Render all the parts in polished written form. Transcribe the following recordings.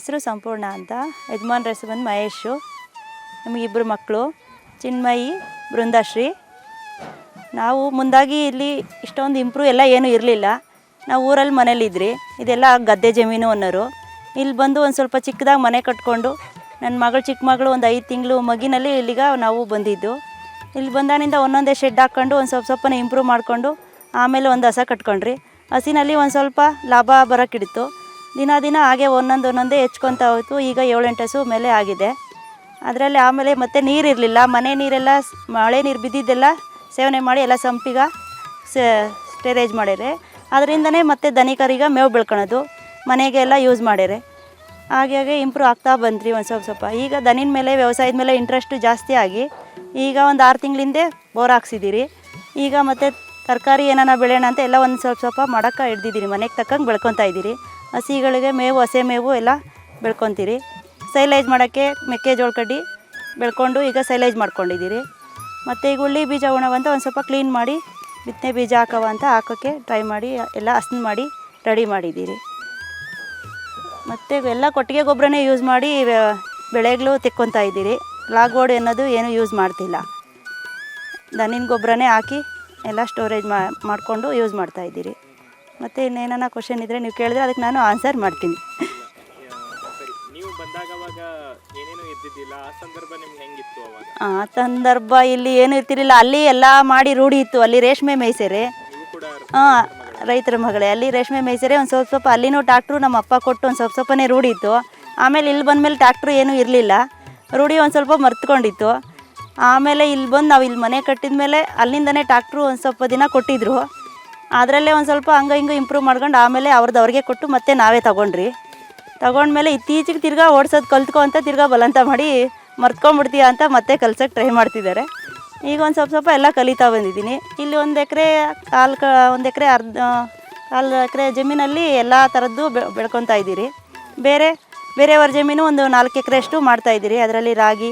ಹೆಸರು ಸಂಪೂರ್ಣ ಅಂತ. ಯಜಮಾನ್ರ ಹೆಸರು ಬಂದು ಮಹೇಶು. ನಮಗಿಬ್ಬರು ಮಕ್ಕಳು, ಚಿನ್ಮಯಿ, ಬೃಂದಾಶ್ರೀ. ನಾವು ಮುಂದಾಗಿ ಇಲ್ಲಿ ಇಷ್ಟೊಂದು ಇಂಪ್ರೂವ್ ಎಲ್ಲ ಏನೂ ಇರಲಿಲ್ಲ. ನಾವು ಊರಲ್ಲಿ ಮನೇಲಿದ್ರಿ, ಇದೆಲ್ಲ ಗದ್ದೆ ಜಮೀನು ಅನ್ನೋರು. ಇಲ್ಲಿ ಬಂದು ಒಂದು ಸ್ವಲ್ಪ ಚಿಕ್ಕದಾಗಿ ಮನೆ ಕಟ್ಕೊಂಡು ನನ್ನ ಮಗಳು ಚಿಕ್ಕ ಮಗಳು ಒಂದು 5 ತಿಂಗಳು ಮಗಿನಲ್ಲಿ ಇಲ್ಲಿಗೆ ನಾವು ಬಂದಿದ್ದು. ಇಲ್ಲಿ ಬಂದಾನಿಂದ ಒಂದೊಂದೇ ಶೆಡ್ ಹಾಕ್ಕೊಂಡು ಒಂದು ಸ್ವಲ್ಪನೇ ಇಂಪ್ರೂವ್ ಮಾಡಿಕೊಂಡು ಆಮೇಲೆ ಒಂದು ಹಸ ಕಟ್ಕೊಂಡ್ರಿ. ಹಸಿನಲ್ಲಿ ಒಂದು ಸ್ವಲ್ಪ ಲಾಭ ಬರೋಕ್ಕಿಡ್ತು. ದಿನ ಹಾಗೆ ಒಂದೊಂದೇ ಹೆಚ್ಕೊತಾ ಹೋಯ್ತು. ಈಗ 7-8 ಹಸು ಮೇಲೆ ಆಗಿದೆ. ಅದರಲ್ಲಿ ಆಮೇಲೆ ಮತ್ತೆ ನೀರಿರಲಿಲ್ಲ, ಮನೆ ನೀರೆಲ್ಲ ಮಳೆ ನೀರು ಬಿದ್ದಿದ್ದೆಲ್ಲ ಸೇವನೆ ಮಾಡಿ ಎಲ್ಲ ಸಂಪಿಗೆ ಸ್ಟೋರೇಜ್ ಮಾಡ್ಯಾರೆ. ಅದರಿಂದನೇ ಮತ್ತೆ ದನಿಕರಿಗೆ ಮೇವು ಬೆಳ್ಕೊಳೋದು, ಮನೆಗೆಲ್ಲ ಯೂಸ್ ಮಾಡ್ಯಾರೆ. ಹಾಗೆ ಇಂಪ್ರೂವ್ ಆಗ್ತಾ ಬಂದ್ರಿ ಒಂದು ಸ್ವಲ್ಪ. ಈಗ ದನಿನ ಮೇಲೆ ವ್ಯವಸಾಯದ ಮೇಲೆ ಇಂಟ್ರೆಸ್ಟು ಜಾಸ್ತಿ ಆಗಿ ಈಗ ಒಂದು 6 ತಿಂಗಳಿಂದೆ ಬೋರ್ ಹಾಕ್ಸಿದ್ದೀರಿ. ಈಗ ಮತ್ತು ತರಕಾರಿ ಏನಾನ ಬೆಳೆಯೋಣ ಅಂತ ಎಲ್ಲ ಒಂದು ಸ್ವಲ್ಪ ಮಾಡೋಕ್ಕೆ ಹಿಡ್ದಿದ್ದೀರಿ. ಮನೆಗೆ ತಕ್ಕಂಗೆ ಬೆಳ್ಕೊತಾ ಇದ್ದೀರಿ. ಹಸಿಗಳಿಗೆ ಮೇವು, ಹಸೆ ಮೇವು ಎಲ್ಲ ಬೆಳ್ಕೊತೀರಿ. ಸೈಲೇಜ್ ಮಾಡೋಕ್ಕೆ ಮೆಕ್ಕೆಜೋಳ ಕಡ್ಡಿ ಬೆಳ್ಕೊಂಡು ಈಗ ಸೈಲೇಜ್ ಮಾಡ್ಕೊಂಡಿದ್ದೀರಿ. ಮತ್ತು ಈಗ ಉಳ್ಳಿ ಬೀಜ ಉಣವಂತ ಒಂದು ಸ್ವಲ್ಪ ಕ್ಲೀನ್ ಮಾಡಿ ಬಿತ್ತನೆ ಬೀಜ ಅಂತ ಹಾಕೋಕ್ಕೆ ಟ್ರೈ ಮಾಡಿ ಎಲ್ಲ ಹಸನು ಮಾಡಿ ರೆಡಿ ಮಾಡಿದ್ದೀರಿ. ಮತ್ತು ಎಲ್ಲ ಕೊಟ್ಟಿಗೆ ಗೊಬ್ಬರನೇ ಯೂಸ್ ಮಾಡಿ ಬೆಳೆಗಳು ತೆಕ್ಕೊತಾ ಇದ್ದೀರಿ. ಲಾಗೋಡ್ ಅನ್ನೋದು ಏನೂ ಯೂಸ್ ಮಾಡ್ತಿಲ್ಲ. ದನಿನ ಗೊಬ್ಬರನೇ ಹಾಕಿ ಎಲ್ಲ ಸ್ಟೋರೇಜ್ ಮಾಡಿಕೊಂಡು ಯೂಸ್ ಮಾಡ್ತಾಯಿದ್ದೀರಿ. ಮತ್ತು ಇನ್ನೇನ ಕ್ವಶನ್ ಇದ್ದರೆ ನೀವು ಕೇಳಿದ್ರೆ ಅದಕ್ಕೆ ನಾನು ಆನ್ಸರ್ ಮಾಡ್ತೀನಿ. ಆ ಸಂದರ್ಭ ಇಲ್ಲಿ ಏನೂ ಇರ್ತಿರಲಿಲ್ಲ. ಅಲ್ಲಿ ಎಲ್ಲ ಮಾಡಿ ರೂಢಿ ಇತ್ತು. ಅಲ್ಲಿ ರೇಷ್ಮೆ ಮೇಯ್ಸೇರೆ. ಹಾಂ, ರೈತರ ಮಗಳೇ. ಅಲ್ಲಿ ರೇಷ್ಮೆ ಮೇಯ್ಸೇರೆ. ಒಂದು ಸ್ವಲ್ಪ ಅಲ್ಲಿನೂ ಟ್ಯಾಕ್ಟ್ರು ನಮ್ಮ ಅಪ್ಪ ಕೊಟ್ಟು ಒಂದು ಸ್ವಲ್ಪನೇ ರೂಢಿ ಇತ್ತು. ಆಮೇಲೆ ಇಲ್ಲಿ ಬಂದಮೇಲೆ ಟ್ಯಾಕ್ಟ್ರು ಏನೂ ಇರಲಿಲ್ಲ, ರೂಢಿ ಒಂದು ಸ್ವಲ್ಪ ಮರ್ತ್ಕೊಂಡಿತ್ತು. ಆಮೇಲೆ ಇಲ್ಲಿ ಬಂದು ನಾವು ಇಲ್ಲಿ ಮನೆ ಕಟ್ಟಿದ ಮೇಲೆ ಅಲ್ಲಿಂದನೇ ಟ್ಯಾಕ್ಟ್ರು ಒಂದು ಸ್ವಲ್ಪ ದಿನ ಕೊಟ್ಟಿದ್ದರು. ಅದರಲ್ಲೇ ಒಂದು ಸ್ವಲ್ಪ ಹಂಗೆ ಇಂಪ್ರೂವ್ ಮಾಡ್ಕೊಂಡು ಆಮೇಲೆ ಅವ್ರಿಗೆ ಕೊಟ್ಟು ಮತ್ತೆ ನಾವೇ ತಗೊಂಡ್ಮೇಲೆ ಇತ್ತೀಚೆಗೆ ತಿರ್ಗಾ ಓಡಿಸೋದು ಕಲ್ತ್ಕೊ ಅಂತ ತಿರ್ಗಾ ಬಲಂತ ಮಾಡಿ ಮರ್ತ್ಕೊಂಡ್ಬಿಡ್ತೀಯ ಅಂತ ಮತ್ತೆ ಕಲ್ಸೋಕ್ಕೆ ಟ್ರೈ ಮಾಡ್ತಿದ್ದಾರೆ. ಈಗ ಒಂದು ಸ್ವಲ್ಪ ಎಲ್ಲ ಕಲಿತಾ ಬಂದಿದ್ದೀನಿ. ಇಲ್ಲಿ 1 ಎಕರೆ ಕಾಲು ಎಕರೆ ಜಮೀನಲ್ಲಿ ಎಲ್ಲ ಥರದ್ದು ಬೆಳ್ಕೊತಾ ಇದ್ದೀರಿ. ಬೇರೆಯವ್ರ ಜಮೀನು ಒಂದು 4 ಎಕರೆಯಷ್ಟು ಮಾಡ್ತಾಯಿದ್ದೀರಿ. ಅದರಲ್ಲಿ ರಾಗಿ,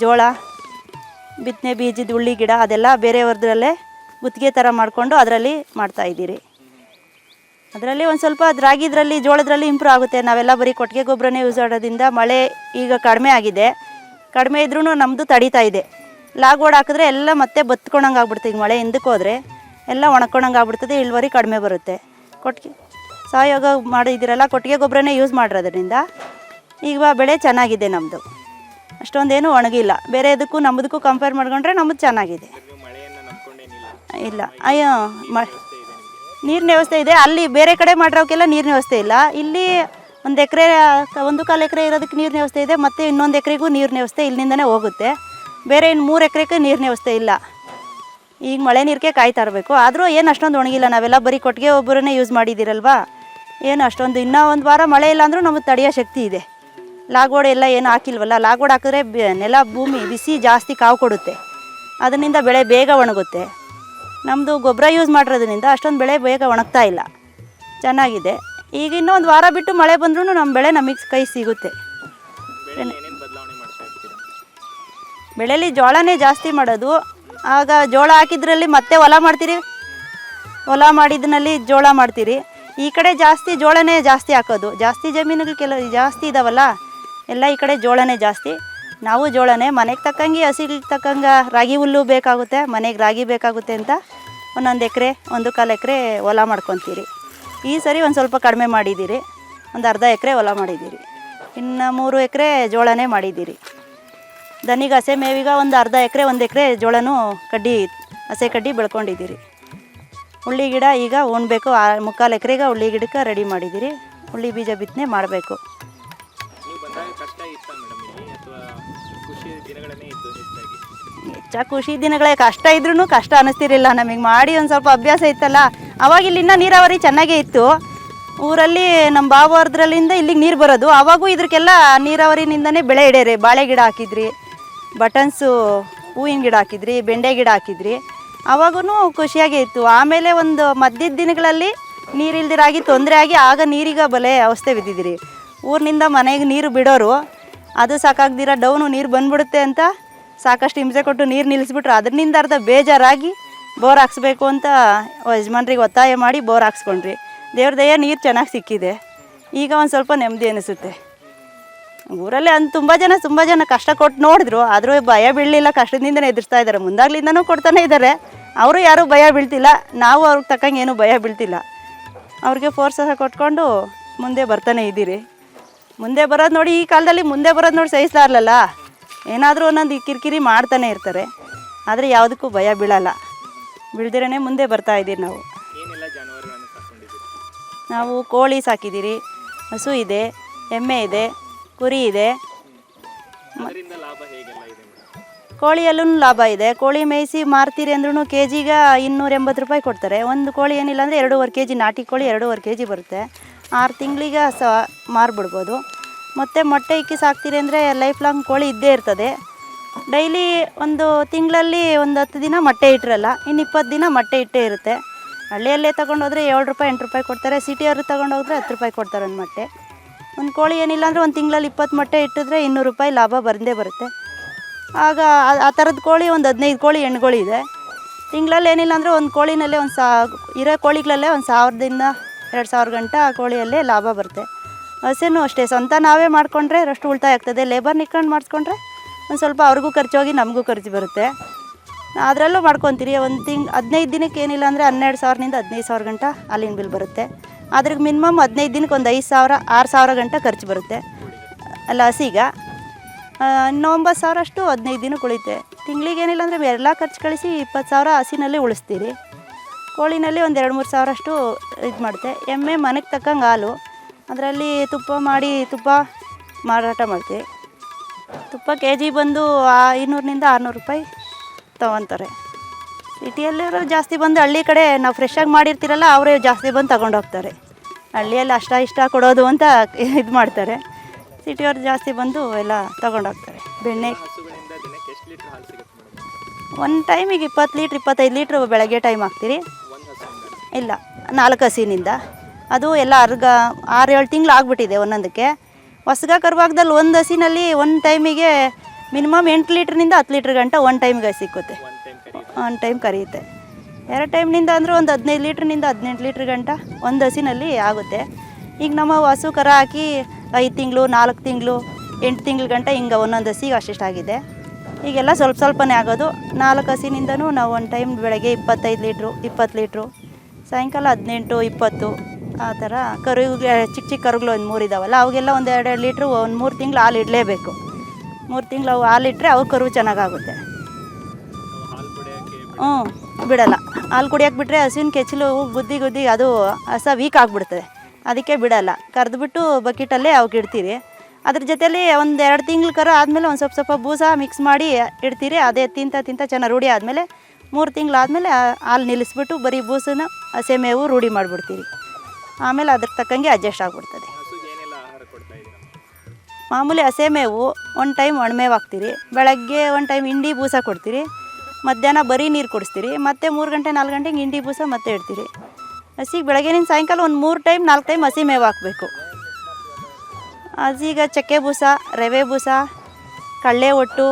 ಜೋಳ, ಬಿತ್ತನೆ ಬೀಜದ ಉಳ್ಳಿ ಗಿಡ ಅದೆಲ್ಲ ಬೇರೆಯವ್ರದ್ರಲ್ಲೇ ಗುತ್ತಿಗೆ ಥರ ಮಾಡಿಕೊಂಡು ಅದರಲ್ಲಿ ಮಾಡ್ತಾಯಿದ್ದೀರಿ. ಅದರಲ್ಲಿ ಒಂದು ಸ್ವಲ್ಪ ರಾಗಿದ್ರಲ್ಲಿ ಜೋಳದ್ರಲ್ಲಿ ಇಂಪ್ರೂವ್ ಆಗುತ್ತೆ. ನಾವೆಲ್ಲ ಬರೀ ಕೊಟ್ಟಿಗೆ ಗೊಬ್ಬರನೇ ಯೂಸ್ ಮಾಡೋದ್ರಿಂದ ಮಳೆ ಈಗ ಕಡಿಮೆ ಆಗಿದೆ. ಕಡಿಮೆ ಇದ್ರೂ ನಮ್ಮದು ತಡೀತಾ ಇದೆ. ಲಾಗೋಡ್ ಹಾಕಿದ್ರೆ ಎಲ್ಲ ಮತ್ತೆ ಬತ್ಕೊಂಡಂಗೆ ಆಗ್ಬಿಡ್ತದೆ. ಈಗ ಮಳೆ ಹಿಂದಕ್ಕೆ ಹೋದರೆ ಎಲ್ಲ ಒಣಕೊಂಡಂಗೆ ಆಗ್ಬಿಡ್ತದೆ, ಇಳುವರಿ ಕಡಿಮೆ ಬರುತ್ತೆ. ಸಾವಯವ ಮಾಡಿದ್ದೀರಲ್ಲ, ಕೊಟ್ಟಿಗೆ ಗೊಬ್ಬರನೇ ಯೂಸ್ ಮಾಡಿರೋದ್ರಿಂದ ಈಗ ಬೆಳೆ ಚೆನ್ನಾಗಿದೆ. ನಮ್ಮದು ಅಷ್ಟೊಂದೇನು ಒಣಗಿಲ್ಲ. ಬೇರೆ ಇದಕ್ಕೂ ನಮ್ಮದಕ್ಕೂ ಕಂಪೇರ್ ಮಾಡ್ಕೊಂಡ್ರೆ ನಮ್ಮದು ಚೆನ್ನಾಗಿದೆ. ಇಲ್ಲ, ಅಯ್ಯೋ ನೀರಿನ ವ್ಯವಸ್ಥೆ ಇದೆ. ಅಲ್ಲಿ ಬೇರೆ ಕಡೆ ಮಾಡಿರೋಕ್ಕೆಲ್ಲ ನೀರಿನ ವ್ಯವಸ್ಥೆ ಇಲ್ಲ. ಇಲ್ಲಿ 1 ಎಕರೆ 1.25 ಎಕರೆ ಇರೋದಕ್ಕೆ ನೀರಿನ ವ್ಯವಸ್ಥೆ ಇದೆ. ಮತ್ತು ಇನ್ನೊಂದು ಎಕರೆಗೂ ನೀರಿನ ವ್ಯವಸ್ಥೆ ಇಲ್ಲಿಂದನೇ ಹೋಗುತ್ತೆ. ಬೇರೆ ಇನ್ನು 3 ಎಕರೆಗೆ ನೀರಿನ ವ್ಯವಸ್ಥೆ ಇಲ್ಲ. ಈಗ ಮಳೆ ನೀರಿಗೆ ಕಾಯ್ತಾ ಇರಬೇಕು. ಆದರೂ ಏನು ಅಷ್ಟೊಂದು ಒಣಗಿಲ್ಲ. ನಾವೆಲ್ಲ ಬರೀ ಕೊಟ್ಟಿಗೆ ಗೊಬ್ಬರನೇ ಯೂಸ್ ಮಾಡಿದ್ದೀರಲ್ವಾ, ಏನು ಅಷ್ಟೊಂದು ಇನ್ನೂ 1 ವಾರ ಮಳೆ ಇಲ್ಲ ಅಂದರೂ ನಮಗೆ ತಡೆಯೋ ಶಕ್ತಿ ಇದೆ. ಲಾಗೋಡ್ ಎಲ್ಲ ಏನು ಹಾಕಿಲ್ವಲ್ಲ. ಲಾಗೋಡ್ ಹಾಕಿದ್ರೆ ನೆಲ ಭೂಮಿ ಬಿಸಿ ಜಾಸ್ತಿ ಕಾವು ಕೊಡುತ್ತೆ. ಅದರಿಂದ ಬೆಳೆ ಬೇಗ ಒಣಗುತ್ತೆ. ನಮ್ಮದು ಗೊಬ್ಬರ ಯೂಸ್ ಮಾಡಿರೋದ್ರಿಂದ ಅಷ್ಟೊಂದು ಬೆಳೆ ಬೇಗ ಒಣಗ್ತಾ ಇಲ್ಲ, ಚೆನ್ನಾಗಿದೆ. ಈಗ ಇನ್ನೂ 1 ವಾರ ಬಿಟ್ಟು ಮಳೆ ಬಂದ್ರೂ ನಮ್ಮ ಬೆಳೆ ನಮಗೆ ಕೈ ಸಿಗುತ್ತೆ. ಬೆಳೆಯಲ್ಲಿ ಜೋಳನೇ ಜಾಸ್ತಿ ಮಾಡೋದು. ಆಗ ಜೋಳ ಹಾಕಿದ್ರಲ್ಲಿ ಮತ್ತೆ ಹೊಲ ಮಾಡ್ತೀರಿ, ಹೊಲ ಮಾಡಿದ್ನಲ್ಲಿ ಜೋಳ ಮಾಡ್ತೀರಿ. ಈ ಕಡೆ ಜಾಸ್ತಿ ಜೋಳನೇ ಜಾಸ್ತಿ ಹಾಕೋದು. ಜಾಸ್ತಿ ಜಮೀನುಗಳು ಕೆಲವು ಜಾಸ್ತಿ ಇದ್ದಾವಲ್ಲ, ಎಲ್ಲ ಈ ಕಡೆ ಜೋಳನೇ ಜಾಸ್ತಿ. ನಾವು ಜೋಳನೇ ಮನೆಗೆ ತಕ್ಕಂಗೆ, ಹಸಿಗೆ ತಕ್ಕಂಗೆ ರಾಗಿ ಹುಲ್ಲು ಬೇಕಾಗುತ್ತೆ, ಮನೆಗೆ ರಾಗಿ ಬೇಕಾಗುತ್ತೆ ಅಂತ 1 ಎಕರೆ 1.25 ಎಕರೆ ಹೊಲ ಮಾಡ್ಕೊತೀರಿ. ಈ ಸರಿ ಒಂದು ಸ್ವಲ್ಪ ಕಡಿಮೆ ಮಾಡಿದ್ದೀರಿ, ಒಂದು ಅರ್ಧ ಎಕರೆ ಹೊಲ ಮಾಡಿದ್ದೀರಿ. ಇನ್ನು 3 ಎಕರೆ ಜೋಳನೇ ಮಾಡಿದ್ದೀರಿ. ದನಿಗೆ ಹಸೆ ಮೇವಿಗೆ ಒಂದು ಅರ್ಧ ಎಕರೆ 1 ಎಕರೆ ಜೋಳನೂ ಹಸೆ ಕಡ್ಡಿ ಬೆಳ್ಕೊಂಡಿದ್ದೀರಿ. ಉಳ್ಳಿ ಗಿಡ ಈಗ ಉಣ್ಬೇಕು. 3/4 ಎಕರೆಗೆ ಉಳ್ಳಿ ಗಿಡಕ್ಕೆ ರೆಡಿ ಮಾಡಿದ್ದೀರಿ. ಉಳ್ಳಿ ಬೀಜ ಬಿತ್ತನೆ ಮಾಡಬೇಕು. ಖುಷಿ ದಿನಗಳೇ. ಕಷ್ಟ ಇದ್ರೂ ಕಷ್ಟ ಅನ್ನಿಸ್ತಿರಲಿಲ್ಲ ನಮಗೆ. ಮಾಡಿ ಒಂದು ಸ್ವಲ್ಪ ಅಭ್ಯಾಸ ಇತ್ತಲ್ಲ. ಅವಾಗ ಇಲ್ಲಿ ಇನ್ನೂ ನೀರಾವರಿ ಚೆನ್ನಾಗೇ ಇತ್ತು. ಊರಲ್ಲಿ ನಮ್ಮ ಬಾವರ್ದ್ರಲ್ಲಿಂದ ಇಲ್ಲಿಗೆ ನೀರು ಬರೋದು. ಆವಾಗೂ ಇದಕ್ಕೆಲ್ಲ ನೀರಾವರಿನಿಂದನೇ ಬೆಳೆ ಇಡ್ಯಾರೆ. ಬಾಳೆ ಗಿಡ ಹಾಕಿದ್ರಿ, ಬಟನ್ಸು ಹೂವಿನ ಗಿಡ ಹಾಕಿದ್ರಿ, ಬೆಂಡೆ ಗಿಡ ಹಾಕಿದ್ರಿ. ಆವಾಗೂ ಖುಷಿಯಾಗೇ ಇತ್ತು. ಆಮೇಲೆ ಒಂದು ಮಧ್ಯದ ದಿನಗಳಲ್ಲಿ ನೀರಿಲ್ದಿರಾಗಿ ತೊಂದರೆ ಆಗಿ ಆಗ ನೀರಿಗೆ ಬಲೆ ಅವಸ್ಥೆ ಬಿದ್ದಿದ್ರಿ. ಊರಿನಿಂದ ಮನೆಗೆ ನೀರು ಬಿಡೋರು, ಅದು ಸಾಕಾಗ್ದಿರ ಡೌನು ನೀರು ಬಂದ್ಬಿಡುತ್ತೆ ಅಂತ ಸಾಕಷ್ಟು ಹಿಂಸೆ ಕೊಟ್ಟು ನೀರು ನಿಲ್ಲಿಸ್ಬಿಟ್ರು. ಅದರಿಂದ ಅರ್ಧ ಬೇಜಾರಾಗಿ ಬೋರ್ ಹಾಕ್ಸ್ಬೇಕು ಅಂತ ಯಜಮಾನ್ರಿಗೆ ಒತ್ತಾಯ ಮಾಡಿ ಬೋರ್ ಹಾಕ್ಸ್ಕೊಂಡ್ರಿ. ದೇವ್ರ ದಯ ನೀರು ಚೆನ್ನಾಗಿ ಸಿಕ್ಕಿದೆ. ಈಗ ಒಂದು ಸ್ವಲ್ಪ ನೆಮ್ಮದಿ ಅನಿಸುತ್ತೆ. ಊರಲ್ಲಿ ತುಂಬ ಜನ ಕಷ್ಟ ಕೊಟ್ಟು ನೋಡಿದ್ರು, ಆದರೂ ಭಯ ಬೀಳಲಿಲ್ಲ, ಕಷ್ಟದಿಂದನೇ ಎದುರಿಸ್ತಾ ಇದ್ದಾರೆ. ಮುಂದಾಗ್ಲಿಂದನೂ ಕೊಡ್ತಾನೆ ಇದ್ದಾರೆ, ಅವರು ಯಾರೂ ಭಯ ಬೀಳ್ತಿಲ್ಲ, ನಾವು ಅವ್ರಿಗೆ ತಕ್ಕಂಗೆ ಏನೂ ಭಯ ಬೀಳ್ತಿಲ್ಲ. ಅವ್ರಿಗೆ ಫೋರ್ಸಸ್ ಕೊಟ್ಕೊಂಡು ಮುಂದೆ ಬರ್ತಾನೆ ಇದ್ದೀರಿ. ಮುಂದೆ ಬರೋದು ನೋಡಿ, ಈ ಕಾಲದಲ್ಲಿ ಮುಂದೆ ಬರೋದು ನೋಡಿ ಸಹಿಸ್ತಾ ಇರಲಿಲ್ಲ, ಏನಾದರೂ ಒಂದೊಂದು ಕಿರಿಕಿರಿ ಮಾಡ್ತಾನೆ ಇರ್ತಾರೆ. ಆದರೆ ಯಾವುದಕ್ಕೂ ಭಯ ಬೀಳಲ್ಲ, ಬೀಳ್ದಿರೇ ಮುಂದೆ ಬರ್ತಾ ಇದ್ದೀರಿ. ನಾವು ಕೋಳಿ ಸಾಕಿದ್ದೀರಿ, ಹಸು ಇದೆ, ಎಮ್ಮೆ ಇದೆ, ಕುರಿ ಇದೆ. ಕೋಳಿಯಲ್ಲೂ ಲಾಭ ಇದೆ. ಕೋಳಿ ಮೇಯಿಸಿ ಮಾರ್ತೀರಿ ಅಂದ್ರೂ ಕೆ ಜಿಗೆ 280 ರೂಪಾಯಿ ಕೊಡ್ತಾರೆ. ಒಂದು ಕೋಳಿ ಏನಿಲ್ಲ ಅಂದರೆ 2.5 kg, ನಾಟಿ ಕೋಳಿ 2.5 kg ಬರುತ್ತೆ. 6 ತಿಂಗಳಿಗೆ ಮಾರ್ಬಿಡ್ಬೋದು. ಮತ್ತು ಮೊಟ್ಟೆ ಇಕ್ಕಿ ಸಾಕ್ತೀರಿ ಅಂದರೆ ಲೈಫ್ ಲಾಂಗ್ ಕೋಳಿ ಇದ್ದೇ ಇರ್ತದೆ. ಡೈಲಿ ಒಂದು ತಿಂಗಳಲ್ಲಿ ಒಂದು 10 ದಿನ ಮೊಟ್ಟೆ ಇಟ್ಟಿರಲ್ಲ, ಇನ್ನು 20 ದಿನ ಮೊಟ್ಟೆ ಇಟ್ಟೇ ಇರುತ್ತೆ. ಹಳ್ಳಿಯಲ್ಲೇ ತೊಗೊಂಡೋದ್ರೆ 7 ರೂಪಾಯಿ 8 ರೂಪಾಯಿ ಕೊಡ್ತಾರೆ, ಸಿಟಿಯವ್ರು ತೊಗೊಂಡೋದ್ರೆ 10 ರೂಪಾಯಿ ಕೊಡ್ತಾರೆ ಒಂದು ಮೊಟ್ಟೆ. ಒಂದು ಕೋಳಿ ಏನಿಲ್ಲ ಅಂದರೆ ಒಂದು ತಿಂಗಳಲ್ಲಿ 20 ಮೊಟ್ಟೆ ಇಟ್ಟಿದ್ರೆ 200 ರೂಪಾಯಿ ಲಾಭ ಬಂದೇ ಬರುತ್ತೆ. ಆಗ ಆ ಥರದ ಕೋಳಿ ಒಂದು 15 ಕೋಳಿ ಹೆಣ್ಗಳು ಇದೆ. ತಿಂಗಳಲ್ಲಿ ಏನಿಲ್ಲ ಅಂದರೆ ಒಂದು ಕೋಳಿನಲ್ಲೇ ಇರೋ ಕೋಳಿಗಳಲ್ಲೇ 1000ದಿಂದ 2000 ಗಂಟ ಆ ಕೋಳಿಯಲ್ಲೇ ಲಾಭ ಬರುತ್ತೆ. ಹಸೆನೂ ಅಷ್ಟೇ, ಸ್ವಂತ ನಾವೇ ಮಾಡಿಕೊಂಡ್ರೆ ಅಷ್ಟು ಉಳಿತಾಯ ಆಗ್ತದೆ. ಲೇಬರ್ ನಿಕ್ಕೊಂಡು ಮಾಡಿಸ್ಕೊಂಡ್ರೆ ಒಂದು ಸ್ವಲ್ಪ ಅವ್ರಿಗೂ ಖರ್ಚು ಹೋಗಿ ನಮಗೂ ಖರ್ಚು ಬರುತ್ತೆ. ಅದರಲ್ಲೂ ಮಾಡ್ಕೊತೀರಿ. ಒಂದು 15 ದಿನಕ್ಕೆ ಏನಿಲ್ಲ ಅಂದರೆ 12,000ನಿಂದ 15,000 ಗಂಟ ಹಾಲಿನ ಬಿಲ್ ಬರುತ್ತೆ. ಅದ್ರಿಗೆ ಮಿನಿಮಮ್ 15 ದಿನಕ್ಕೆ ಒಂದು 5,000 6,000 ಗಂಟ ಖರ್ಚು ಬರುತ್ತೆ. ಅಲ್ಲ ಹಸಿಗೆ ಇನ್ನು 9,000 ಅಷ್ಟು 15 ದಿನಕ್ಕೆ ಉಳಿತೆ. ತಿಂಗಳಿಗೆ ಏನಿಲ್ಲ ಅಂದರೆ ಎಲ್ಲ ಖರ್ಚು ಕಳಿಸಿ 20,000 ಹಸಿನಲ್ಲಿ ಉಳಿಸ್ತೀರಿ. ಕೋಳಿನಲ್ಲಿ ಒಂದು 2-3 ಸಾವಿರ ಅಷ್ಟು ಇದು ಮಾಡುತ್ತೆ. ಎಮ್ಮೆ ಮನೆಗೆ ತಕ್ಕಂಗೆ ಹಾಲು, ಅದರಲ್ಲಿ ತುಪ್ಪ ಮಾಡಿ ತುಪ್ಪ ಮಾರಾಟ ಮಾಡ್ತೀವಿ. ತುಪ್ಪ KG ಬಂದು 500ನಿಂದ 600 ರೂಪಾಯಿ ತೊಗೊತಾರೆ. ಸಿಟಿಯಲ್ಲಿರೋ ಜಾಸ್ತಿ ಬಂದು ಹಳ್ಳಿ ಕಡೆ ನಾವು ಫ್ರೆಶ್ಶಾಗಿ ಮಾಡಿರ್ತೀರಲ್ಲ, ಅವರೇ ಜಾಸ್ತಿ ಬಂದು ತಗೊಂಡೋಗ್ತಾರೆ. ಹಳ್ಳಿಯಲ್ಲಿ ಇಷ್ಟ ಕೊಡೋದು ಅಂತ ಇದು ಮಾಡ್ತಾರೆ. ಸಿಟಿಯವ್ರು ಜಾಸ್ತಿ ಬಂದು ಎಲ್ಲ ತೊಗೊಂಡೋಗ್ತಾರೆ. ಬೆಣ್ಣೆ ಒಂದು ಟೈಮಿಗೆ 20 ಲೀಟ್ರ್ 25 ಲೀಟ್ರ್ ಬೆಳಗ್ಗೆ ಟೈಮ್ ಹಾಕ್ತೀರಿ. ಇಲ್ಲ 4 ಹಸಿನಿಂದ ಅದು ಎಲ್ಲ 6-7 ತಿಂಗಳು ಆಗಿಬಿಟ್ಟಿದೆ ಒಂದೊಂದಕ್ಕೆ. ಹೊಸ್ಗ ಕರುವಾಗದಲ್ಲಿ ಒಂದು ಹಸಿನಲ್ಲಿ ಒಂದು ಟೈಮಿಗೆ ಮಿನಿಮಮ್ 8 ಲೀಟ್ರ್ನಿಂದ 10 ಲೀಟ್ರ್ ಗಂಟ ಒಂದು ಟೈಮ್ಗೆ ಸಿಕ್ಕುತ್ತೆ. ಒಂದು ಟೈಮ್ ಕರೆಯುತ್ತೆ. 2 ಟೈಮ್ನಿಂದ ಅಂದರೆ ಒಂದು 15 ಲೀಟ್ರ್ನಿಂದ 18 ಲೀಟ್ರ್ ಗಂಟ ಒಂದು ಹಸಿನಲ್ಲಿ ಆಗುತ್ತೆ. ಈಗ ನಮ್ಮ ಹಸು ಕರ ಹಾಕಿ 5 ತಿಂಗಳು 4 ತಿಂಗಳು 8 ತಿಂಗಳ ಗಂಟ ಹಿಂಗೆ ಒಂದೊಂದು ಹಸಿಗೆ ಅಷ್ಟಿಷ್ಟಾಗಿದೆ. ಈಗೆಲ್ಲ ಸ್ವಲ್ಪನೇ ಆಗೋದು. 4 ಹಸಿನಿಂದನೂ ನಾವು ಒಂದು ಟೈಮ್ ಬೆಳಗ್ಗೆ 25 ಲೀಟ್ರು 20 ಲೀಟ್ರು, ಸಾಯಂಕಾಲ 18 20 ಆ ಥರ. ಕರುಗೆ ಚಿಕ್ಕ ಕರುಗಳು ಒಂದು 3 ಇದ್ದಾವಲ್ಲ, ಅವಾಗೆಲ್ಲ ಒಂದು 2 ಲೀಟ್ರು ಒಂದು 3 ತಿಂಗಳು ಹಾಲು ಇಡಲೇಬೇಕು. 3 ತಿಂಗಳು ಅವು ಹಾಲು ಇಟ್ಟರೆ ಅವು ಕರು ಚೆನ್ನಾಗಾಗುತ್ತೆ. ಬಿಡಲ್ಲ. ಹಾಲು ಕುಡಿಯೋಕೆ ಬಿಟ್ಟರೆ ಹಸುವಿನ ಕೆಚ್ಚಲು ಗುದ್ದಿ ಅದು ಹಸ ವೀಕ್ ಆಗಿಬಿಡ್ತದೆ. ಅದಕ್ಕೆ ಬಿಡಲ್ಲ. ಕರೆದ್ಬಿಟ್ಟು ಬಕೆಟಲ್ಲೇ ಅವಕ್ಕೆ ಇಡ್ತೀರಿ. ಅದ್ರ ಜೊತೆಯಲ್ಲಿ ಒಂದು 2 ತಿಂಗ್ಳು ಕರು ಆದಮೇಲೆ ಒಂದು ಸ್ವಲ್ಪ ಬೂಸ ಮಿಕ್ಸ್ ಮಾಡಿ ಇಡ್ತೀರಿ. ಅದೇ ತಿಂತ ಚೆನ್ನಾಗಿ ರೂಢಿ ಆದಮೇಲೆ 3 ತಿಂಗಳಾದಮೇಲೆ ಹಾಲು ನಿಲ್ಲಿಸ್ಬಿಟ್ಟು ಬರೀ ಬೂಸನ ಹಸೆ ಮೇವು ರೂಢಿ ಮಾಡಿಬಿಡ್ತೀರಿ. ಆಮೇಲೆ ಅದ್ರ ತಕ್ಕಂಗೆ ಅಡ್ಜಸ್ಟ್ ಆಗಿಬಿಡ್ತದೆ. ಮಾಮೂಲಿ ಹಸೆ ಮೇವು ಒಂದು ಟೈಮ್ ಒಣಮೇವು ಹಾಕ್ತೀರಿ. ಬೆಳಗ್ಗೆ ಒಂದು ಟೈಮ್ ಹಿಂಡಿ ಬೂಸ ಕೊಡ್ತೀರಿ. ಮಧ್ಯಾಹ್ನ ಬರೀ ನೀರು ಕುಡಿಸ್ತೀರಿ. ಮತ್ತು 3 ಗಂಟೆ 4 ಗಂಟೆಗೆ ಹಿಂಡಿ ಬೂಸ ಮತ್ತೆ ಇಡ್ತೀರಿ. ಹಸಿಗೆ ಬೆಳಗ್ಗೆನಿಂದ ಸಾಯಂಕಾಲ ಒಂದು 3 ಟೈಮ್ 4 ಟೈಮ್ ಹಸಿ ಮೇವು ಹಾಕಬೇಕು. ಹಸಿಗೆ ಚಕ್ಕೆ ಬೂಸ, ರವೆ ಬೂಸ, ಕಡಲೆ ಒಟ್ಟು,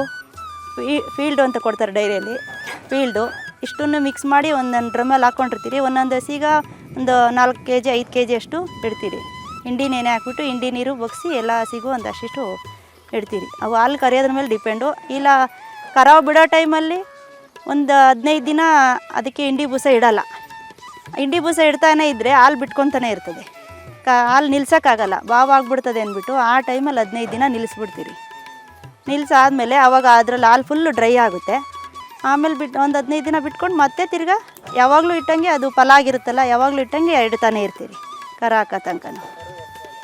ಫೀಲ್ಡು ಅಂತ ಕೊಡ್ತಾರೆ ಡೈರಿಯಲ್ಲಿ, ಫೀಲ್ಡು ಇಷ್ಟನ್ನು ಮಿಕ್ಸ್ ಮಾಡಿ ಒಂದೊಂದು ಡ್ರಮ್ಮಲ್ಲಿ ಹಾಕ್ಕೊಂಡಿರ್ತೀರಿ. ಒಂದೊಂದು ಹಸಿಗೆ ಒಂದು 4 kg 5 kg ಅಷ್ಟು ಇಡ್ತೀರಿ. ಹಿಂಡಿ ನೆನೆ ಹಾಕ್ಬಿಟ್ಟು ಹಿಂಡಿ ನೀರು ಬಗ್ಸಿ ಎಲ್ಲ ಹಸಿಗೂ ಒಂದು ಅಷ್ಟಿಷ್ಟು ಇಡ್ತೀರಿ. ಅವು ಹಾಲು ಕರಿಯೋದ್ರ ಮೇಲೆ ಡಿಪೆಂಡು. ಇಲ್ಲ ಕರಾವು ಬಿಡೋ ಟೈಮಲ್ಲಿ ಒಂದು 15 ದಿನ ಅದಕ್ಕೆ ಹಿಂಡಿ ಬೂಸ ಇಡಲ್ಲ. ಹಿಂಡಿ ಬೂಸ ಇಡ್ತಾನೆ ಇದ್ದರೆ ಹಾಲು ಬಿಟ್ಕೊತಾನೆ ಇರ್ತದೆ. ಹಾಲು ನಿಲ್ಸೋಕ್ಕಾಗಲ್ಲ, ಬಾವಾಗ್ಬಿಡ್ತದೆ ಅಂದ್ಬಿಟ್ಟು ಆ ಟೈಮಲ್ಲಿ 15 ದಿನ ನಿಲ್ಲಿಸ್ಬಿಡ್ತೀರಿ. ನಿಲ್ಲಿಸಾದ್ಮೇಲೆ ಆವಾಗ ಅದ್ರಲ್ಲಿ ಹಾಲು ಫುಲ್ಲು ಡ್ರೈ ಆಗುತ್ತೆ. ಆಮೇಲೆ ಒಂದು 15 ದಿನ ಬಿಟ್ಕೊಂಡು ಮತ್ತೆ ತಿರ್ಗಾ ಯಾವಾಗಲೂ ಇಟ್ಟಂಗೆ ಅದು ಫಲ ಆಗಿರುತ್ತಲ್ಲ, ಯಾವಾಗಲೂ ಇಟ್ಟಂಗೆ ಇಡ್ತಾನೆ ಇರ್ತೀರಿ ಕರ ಹಾಕೋ ತನಕ.